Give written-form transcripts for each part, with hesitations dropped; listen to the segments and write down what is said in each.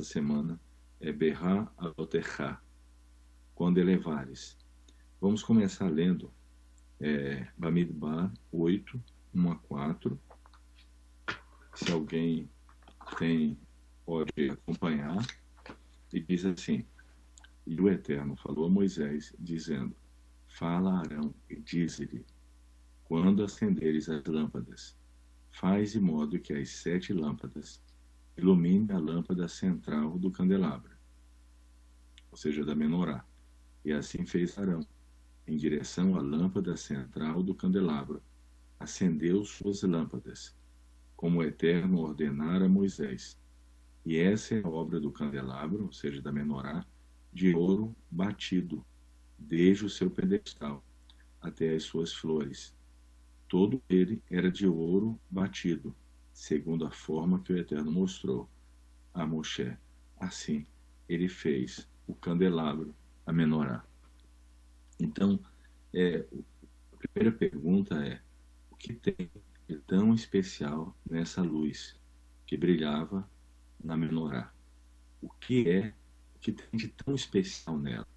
dessa semana é Berra Alotecha, quando elevares. Vamos começar lendo Bamidbar 8, 1 a 4. Se alguém pode acompanhar. E diz assim: e o Eterno falou a Moisés, dizendo: fala a Arão e dize-lhe, quando acenderes as lâmpadas, faz de modo que as 7 lâmpadas ilumine a lâmpada central do candelabro, ou seja, da menorá. E assim fez Arão, em direção à lâmpada central do candelabro, acendeu suas lâmpadas, como o Eterno ordenara a Moisés. E essa é a obra do candelabro, ou seja, da menorá, de ouro batido, desde o seu pedestal até as suas flores. Todo ele era de ouro batido, segundo a forma que o Eterno mostrou a Moshe. Assim, ele fez o candelabro, a menorá. Então, a primeira pergunta é: o que tem de tão especial nessa luz que brilhava na menorá? O que tem de tão especial nela?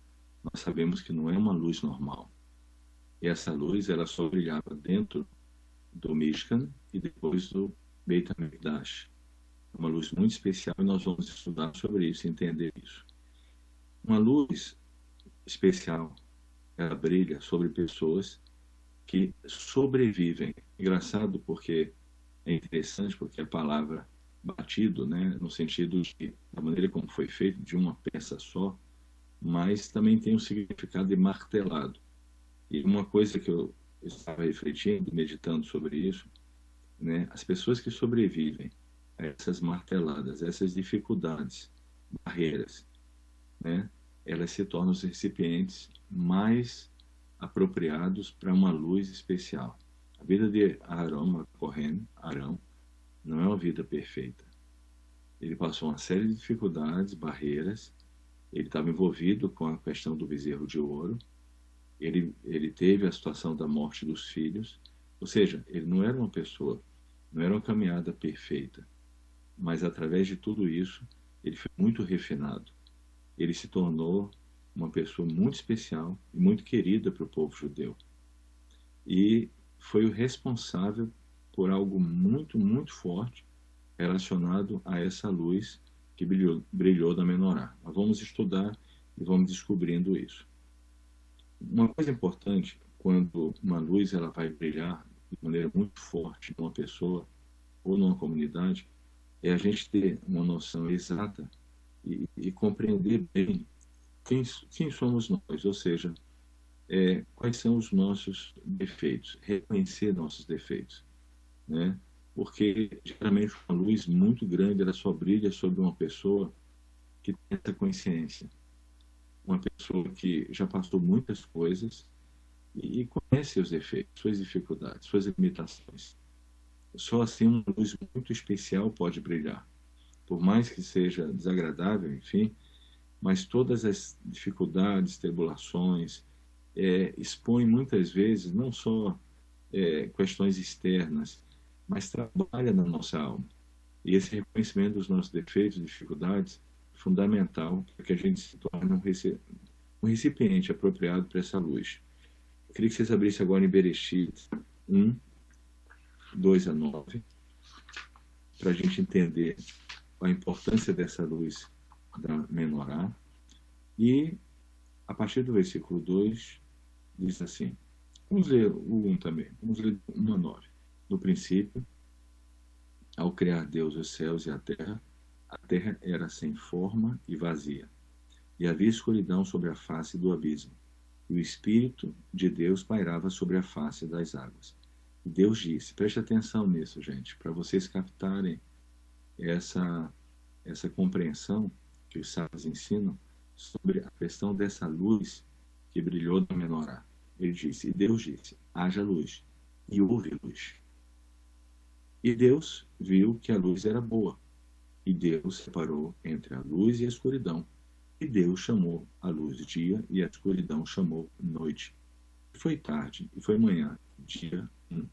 Nós sabemos que não é uma luz normal. E essa luz, ela só brilhava dentro do Mishkan e depois do Beit HaMikdash. É uma luz muito especial e nós vamos estudar sobre isso e entender isso. Uma luz especial, ela brilha sobre pessoas que sobrevivem. Engraçado porque é interessante, porque a palavra batido, né, no sentido de, da maneira como foi feito, de uma peça só, mas também tem um significado de martelado. E uma coisa que eu estava refletindo, meditando sobre isso, né, as pessoas que sobrevivem a essas marteladas, essas dificuldades, barreiras, né, elas se tornam os recipientes mais apropriados para uma luz especial. A vida de Arão, Arão, não é uma vida perfeita. Ele passou uma série de dificuldades, barreiras. Ele estava envolvido com a questão do bezerro de ouro. Ele teve a situação da morte dos filhos. Ou seja, ele não era uma pessoa, não era uma caminhada perfeita. Mas através de tudo isso, ele foi muito refinado. Ele se tornou uma pessoa muito especial e muito querida para o povo judeu. E foi o responsável por algo muito, muito forte relacionado a essa luz que brilhou da menorá. Nós vamos estudar e vamos descobrindo isso. Uma coisa importante, quando uma luz ela vai brilhar de maneira muito forte numa pessoa ou numa comunidade, é a gente ter uma noção exata e compreender bem quem somos nós, ou seja, quais são os nossos defeitos, reconhecer nossos defeitos, né? Porque geralmente uma luz muito grande ela só brilha sobre uma pessoa que tem essa consciência, uma pessoa que já passou muitas coisas e conhece seus defeitos, suas dificuldades, suas limitações. Só assim uma luz muito especial pode brilhar, por mais que seja desagradável, enfim, mas todas as dificuldades, tribulações, expõem muitas vezes não só questões externas, mas trabalha na nossa alma. E esse reconhecimento dos nossos defeitos e dificuldades é fundamental para que a gente se torne um recipiente apropriado para essa luz. Eu queria que vocês abrissem agora em Bereshit 1, 2 a 9, para a gente entender a importância dessa luz da menorá. E a partir do versículo 2 diz assim, vamos ler o 1 também, vamos ler 1 a 9. No princípio, ao criar Deus os céus e a terra era sem forma e vazia, e havia escuridão sobre a face do abismo, e o Espírito de Deus pairava sobre a face das águas. E Deus disse, preste atenção nisso, gente, para vocês captarem essa compreensão que os sábios ensinam sobre a questão dessa luz que brilhou da menorá. Ele disse, e Deus disse, haja luz, e houve luz. E Deus viu que a luz era boa, e Deus separou entre a luz e a escuridão. E Deus chamou a luz dia, e a escuridão chamou noite. E foi tarde, e foi manhã, dia 1.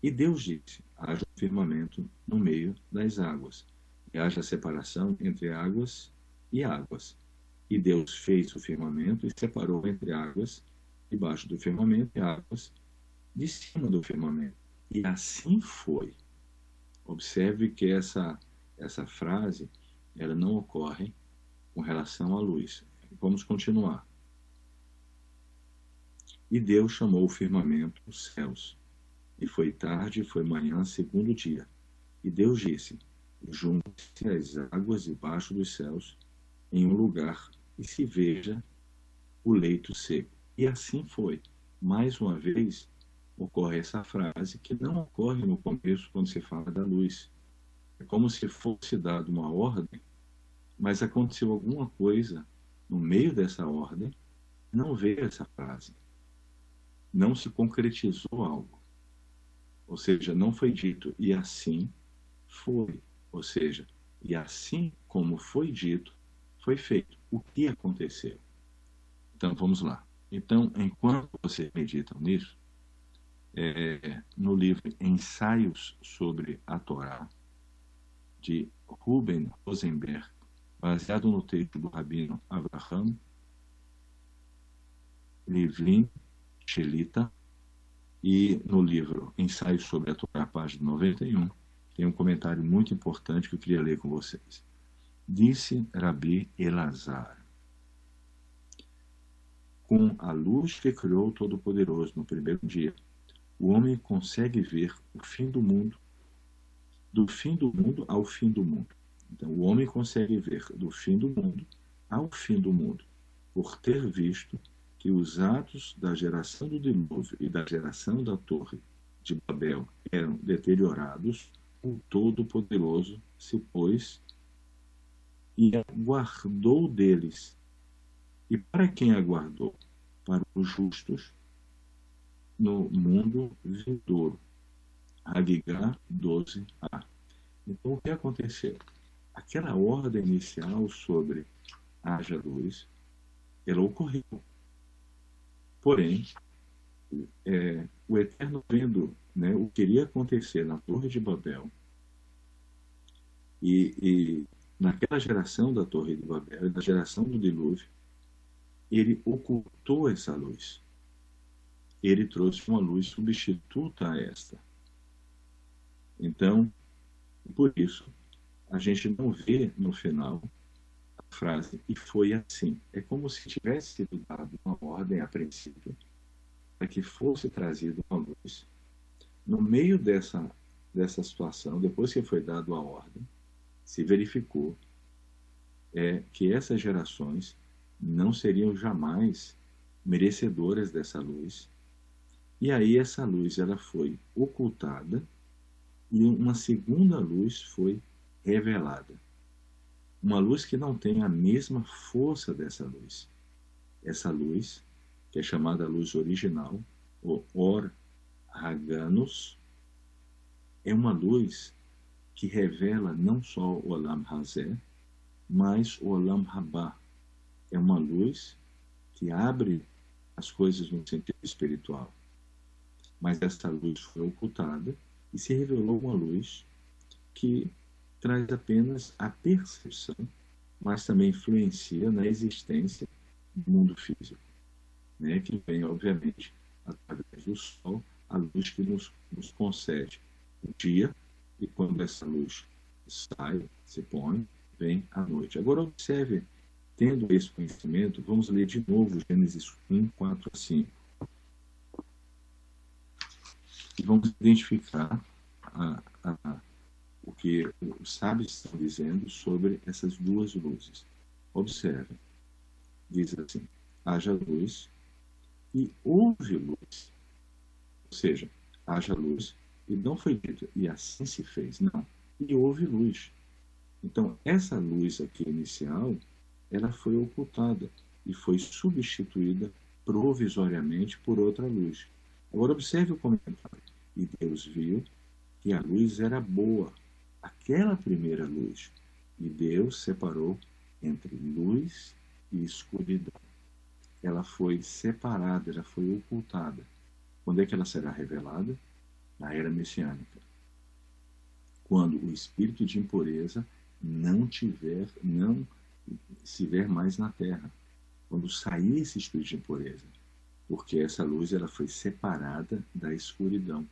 E Deus disse, haja um firmamento no meio das águas, que haja separação entre águas e águas. E Deus fez o firmamento e separou entre águas debaixo do firmamento e águas de cima do firmamento. E assim foi. Observe que essa frase ela não ocorre com relação à luz. Vamos continuar. E Deus chamou o firmamento os céus. E foi tarde e foi manhã, segundo dia. E Deus disse: junte-se as águas debaixo dos céus em um lugar e se veja o leito seco. E assim foi. Mais uma vez, ocorre essa frase que não ocorre no começo quando se fala da luz. É como se fosse dada uma ordem, mas aconteceu alguma coisa no meio dessa ordem, não veio essa frase. Não se concretizou algo. Ou seja, não foi dito, e assim foi. Ou seja, e assim como foi dito, foi feito. O que aconteceu? Então, vamos lá. Então, enquanto vocês meditam nisso, no livro Ensaios sobre a Torá, de Ruben Rosenberg, baseado no texto do rabino Avraham Livlin Shelita, e no livro Ensaios sobre a Torá, página 91, tem um comentário muito importante que eu queria ler com vocês. Disse Rabi Elazar: com a luz que criou o Todo-Poderoso no primeiro dia, o homem consegue ver o fim do mundo ao fim do mundo. Então, o homem consegue ver do fim do mundo ao fim do mundo, por ter visto que os atos da geração do dilúvio e da geração da torre de Babel eram deteriorados, o Todo-Poderoso se pôs e aguardou deles. E para quem aguardou? Para os justos no mundo vindouro. Hagigá 12a. Então, o que aconteceu? Aquela ordem inicial sobre haja luz, ela ocorreu. Porém, o Eterno vendo, né, o que iria acontecer na Torre de Babel, e naquela geração da Torre de Babel, da geração do dilúvio, ele ocultou essa luz. Ele trouxe uma luz substituta a esta. Então, por isso, a gente não vê no final a frase "e foi assim". É como se tivesse sido dado uma ordem a princípio para que fosse trazido uma luz. No meio dessa situação, depois que foi dado a ordem, se verificou que essas gerações não seriam jamais merecedoras dessa luz. E aí essa luz ela foi ocultada e uma segunda luz foi revelada. Uma luz que não tem a mesma força dessa luz. Essa luz, que é chamada luz original, ou Or Haganos, é uma luz que revela não só o Olam Hazé, mas o Olam Habá. É uma luz que abre as coisas no sentido espiritual. Mas essa luz foi ocultada e se revelou uma luz que traz apenas a percepção, mas também influencia na existência do mundo físico, né? Que vem, obviamente, através do sol, a luz que nos concede o dia, e quando essa luz sai, se põe, vem a noite. Agora, observe, tendo esse conhecimento, vamos ler de novo Gênesis 1, 4 a 5. E vamos identificar o que os sábios estão dizendo sobre essas duas luzes. Observe, diz assim: haja luz e houve luz. Ou seja, haja luz e não foi dito e assim se fez, não. E houve luz. Então, essa luz aqui inicial, ela foi ocultada e foi substituída provisoriamente por outra luz. Agora observe o comentário. E Deus viu que a luz era boa, aquela primeira luz. E Deus separou entre luz e escuridão. Ela foi separada, ela foi ocultada. Quando é que ela será revelada? Na era messiânica. Quando o espírito de impureza não estiver mais na terra, quando sair esse espírito de impureza, porque essa luz ela foi separada da escuridão,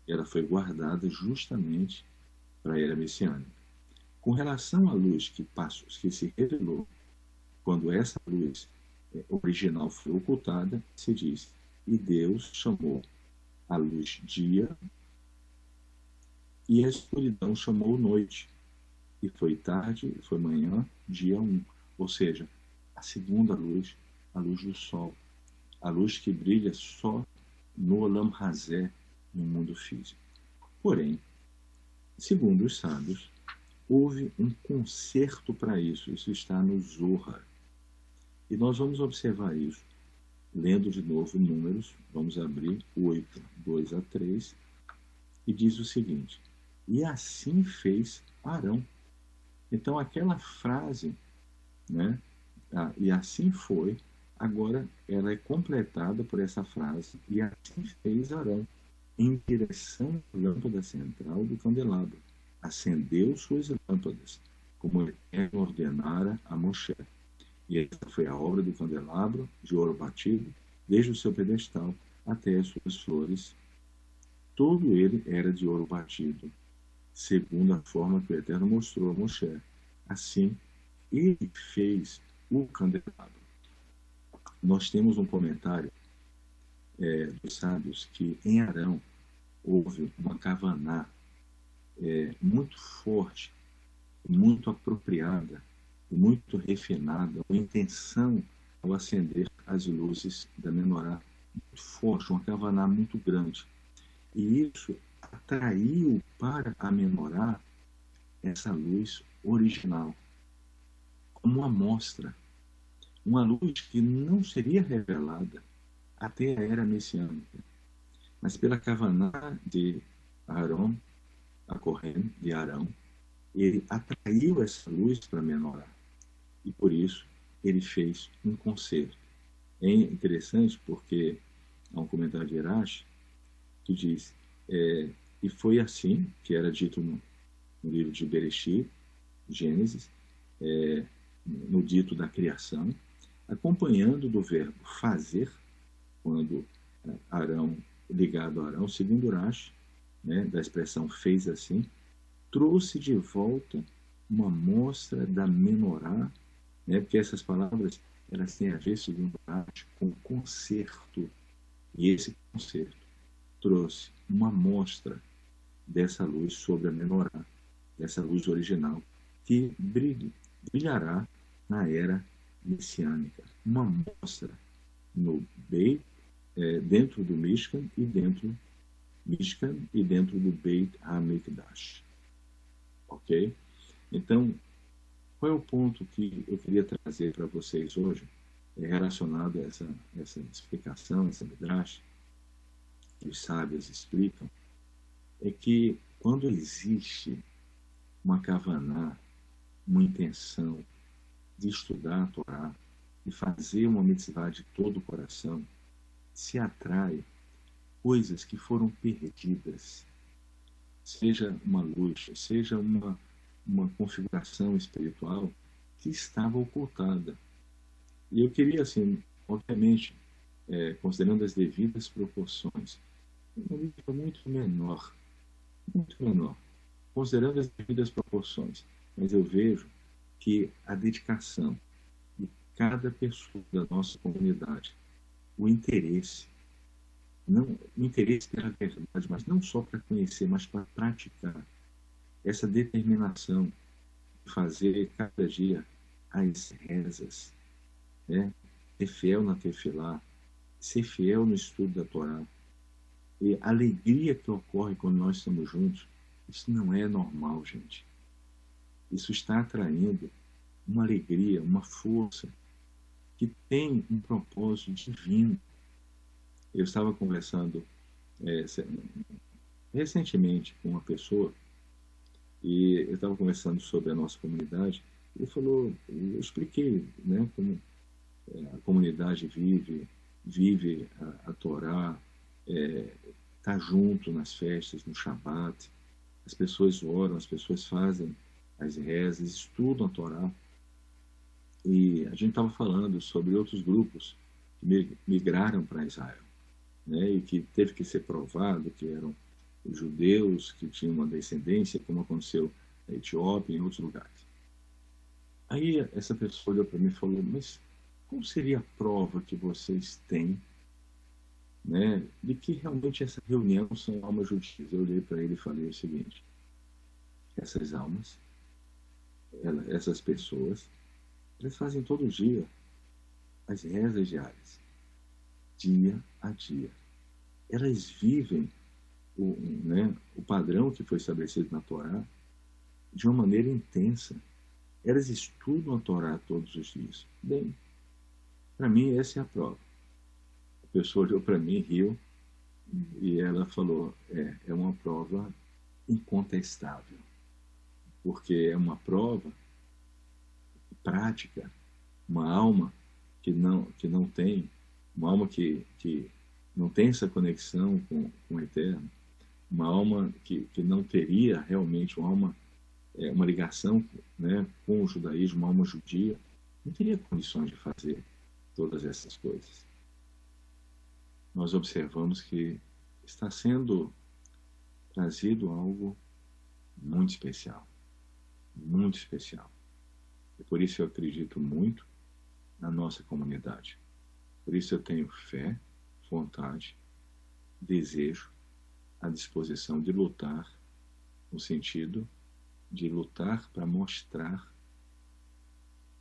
ela foi guardada justamente para a era messiânica. Com relação à luz que passou, que se revelou, quando essa luz original foi ocultada, se diz, e Deus chamou a luz dia e a escuridão chamou noite. E foi tarde, foi manhã, dia 1. Ou seja, a segunda luz, a luz do sol. A luz que brilha só no Olam Hazé, no mundo físico. Porém, segundo os sábios, houve um conserto para isso. Isso está no Zohar. E nós vamos observar isso, lendo de novo Números, vamos abrir 8, 2 a 3, e diz o seguinte, e assim fez Arão. Então aquela frase, né, e assim foi, agora ela é completada por essa frase, e assim fez Arão, em direção à lâmpada central do candelabro. Acendeu suas lâmpadas, como o Eterno ordenara a Moshe. E essa foi a obra do candelabro de ouro batido, desde o seu pedestal até as suas flores. Todo ele era de ouro batido, segundo a forma que o Eterno mostrou a Moshe. Assim, ele fez o candelabro. Nós temos um comentário dos sábios que em Arão houve uma kavaná muito forte, muito apropriada, muito refinada, uma intenção ao acender as luzes da menorá muito forte, uma kavaná muito grande. E isso atraiu para a menorá essa luz original, como uma amostra, uma luz que não seria revelada até a era messiânica. Mas pela kavaná de Arão, a Kohen de Arão, ele atraiu essa luz para a menorá. E por isso ele fez um concerto. É interessante porque há um comentário de Urash que diz, e foi assim que era dito no livro de Bereshit, Gênesis, no dito da criação, acompanhando do verbo fazer, quando Arão, ligado a Arão, segundo Urash, né, da expressão fez assim, trouxe de volta uma amostra da menorá, né, porque essas palavras elas têm a ver, segundo Urash, com concerto. E esse concerto trouxe uma amostra dessa luz sobre a menorá, dessa luz original, que brilhará na era messiânica. Uma amostra no Beit, dentro do Mishkan e dentro do Beit HaMikdash. Ok? Então, qual é o ponto que eu queria trazer para vocês hoje, relacionado a essa explicação, essa midrash, que os sábios explicam, é que quando existe uma kavaná, uma intenção de estudar a Torá, de fazer uma mitzvah de todo o coração, se atrai coisas que foram perdidas, seja uma luz, seja uma configuração espiritual que estava ocultada. E eu queria, assim, obviamente, considerando as devidas proporções, um nível muito menor, considerando as devidas proporções, mas eu vejo que a dedicação de cada pessoa da nossa comunidade, o interesse pela verdade, mas não só para conhecer, mas para praticar, essa determinação de fazer cada dia as rezas, né? Ser fiel na tefilá, ser fiel no estudo da Torá, e a alegria que ocorre quando nós estamos juntos, isso não é normal, gente. Isso está atraindo uma alegria, uma força que tem um propósito divino. Eu estava conversando recentemente com uma pessoa e eu estava conversando sobre a nossa comunidade e eu expliquei, né, como a comunidade vive a Torá, está junto nas festas, no Shabat, as pessoas oram, as pessoas fazem as rezas, estudam a Torá. E a gente estava falando sobre outros grupos que migraram para Israel, né, e que teve que ser provado que eram os judeus que tinham uma descendência, como aconteceu na Etiópia e em outros lugares. Aí essa pessoa olhou para mim e falou, mas qual seria a prova que vocês têm, né, de que realmente essa reunião são almas judias? Eu olhei para ele e falei o seguinte, essas almas, essas pessoas, eles fazem todo dia as rezas diárias, dia a dia. Elas vivem o padrão que foi estabelecido na Torá de uma maneira intensa. Elas estudam a Torá todos os dias. Bem, para mim essa é a prova. A pessoa olhou para mim, riu, e ela falou, é uma prova incontestável, porque é uma prova prática, uma alma que não tem, uma alma que não tem essa conexão com o Eterno, uma alma que não teria realmente uma ligação, né, com o judaísmo, uma alma judia, não teria condições de fazer todas essas coisas. Nós observamos que está sendo trazido algo muito especial, muito especial. E por isso eu acredito muito na nossa comunidade. Por isso eu tenho fé, vontade, desejo, a disposição de lutar, no sentido de lutar para mostrar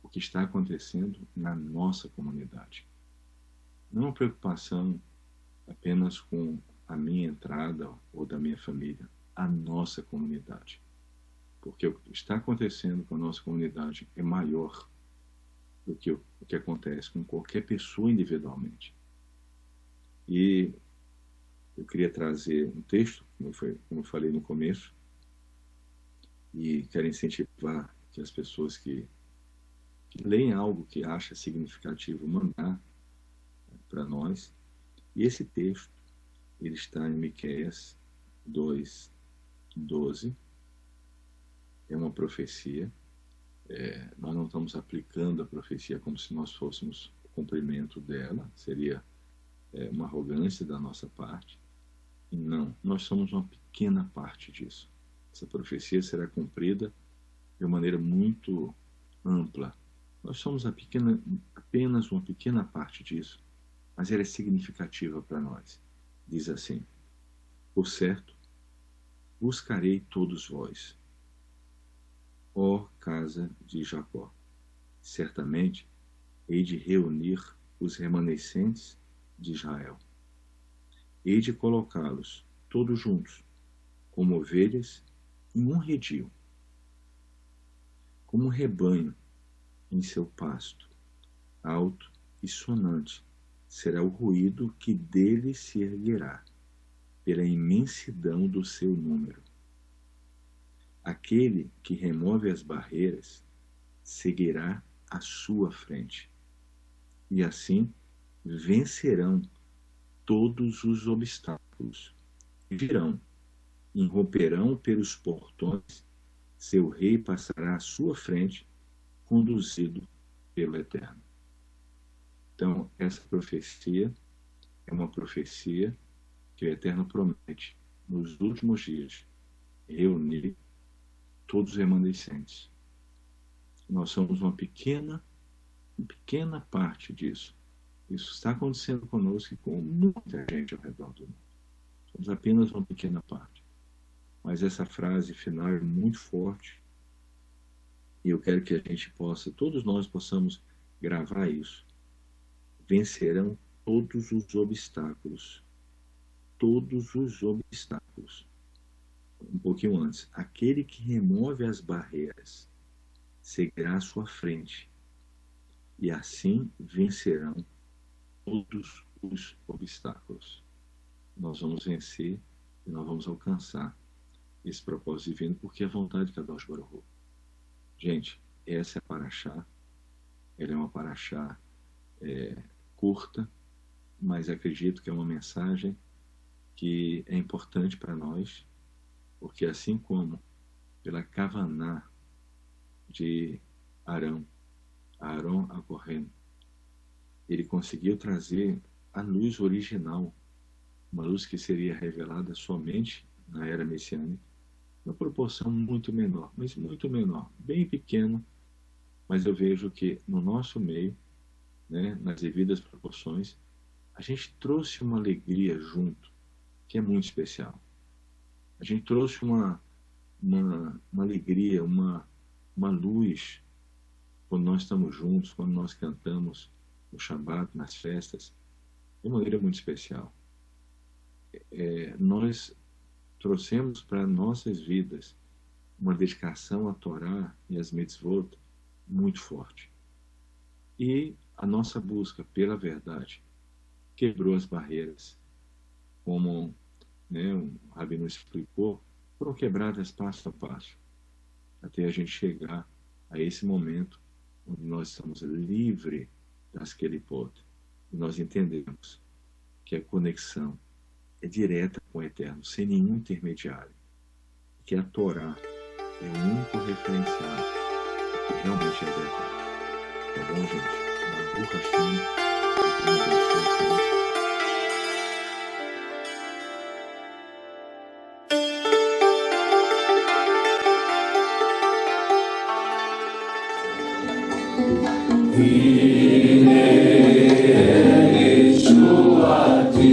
o que está acontecendo na nossa comunidade. Não uma preocupação apenas com a minha entrada ou da minha família, a nossa comunidade. Porque o que está acontecendo com a nossa comunidade é maior do que o que acontece com qualquer pessoa individualmente. E eu queria trazer um texto, como eu falei no começo, e quero incentivar que as pessoas que leem algo que acha significativo mandar para nós. E esse texto, ele está em Miqueias 2:12. É uma profecia. Nós não estamos aplicando a profecia como se nós fôssemos o cumprimento dela. Seria uma arrogância da nossa parte. E não, nós somos uma pequena parte disso. Essa profecia será cumprida de uma maneira muito ampla. Nós somos apenas uma pequena parte disso, mas ela é significativa para nós. Diz assim, por certo, buscarei todos vós, ó casa de Jacó. Certamente hei de reunir os remanescentes de Israel. Hei de colocá-los todos juntos, como ovelhas em um redil, como um rebanho em seu pasto, alto e sonante será o ruído que dele se erguerá, pela imensidão do seu número. Aquele que remove as barreiras seguirá à sua frente, e assim vencerão todos os obstáculos, virão, irromperão pelos portões, seu rei passará à sua frente, conduzido pelo Eterno. Então, essa profecia é uma profecia que o Eterno promete, nos últimos dias, reunir todos os remanescentes. Nós somos uma pequena parte disso. Isso está acontecendo conosco e com muita gente ao redor do mundo. Somos apenas uma pequena parte. Mas essa frase final é muito forte e eu quero que a gente todos nós possamos gravar isso. Vencerão todos os obstáculos. Todos os obstáculos. Um pouquinho antes. Aquele que remove as barreiras seguirá à sua frente e assim vencerão todos os obstáculos. Nós vamos vencer e nós vamos alcançar esse propósito divino, porque é a vontade de Kadosh Baruch Hu. Gente, essa é a paraxá. Ela é uma paraxá curta, mas acredito que é uma mensagem que é importante para nós, porque assim como pela Kavaná de Arão, Aaron Akohen. Ele conseguiu trazer a luz original, uma luz que seria revelada somente na era messiânica, uma proporção muito menor, mas muito menor, bem pequeno, mas eu vejo que no nosso meio, né, nas devidas proporções, a gente trouxe uma alegria junto, que é muito especial. A gente trouxe uma alegria, uma luz, quando nós estamos juntos, quando nós cantamos no Shabat, nas festas, de maneira muito especial. Nós trouxemos para nossas vidas uma dedicação à Torá e às mitzvot muito forte. E a nossa busca pela verdade quebrou as barreiras, como, né, o Rabino explicou, foram quebradas passo a passo, até a gente chegar a esse momento onde nós estamos livres das kelipot, e nós entendemos que a conexão é direta com o Eterno, sem nenhum intermediário, que a Torá é o único referencial que realmente é verdade. Tá bom, gente? Baruch Hashem, que Deus abençoe todos. Yeshuati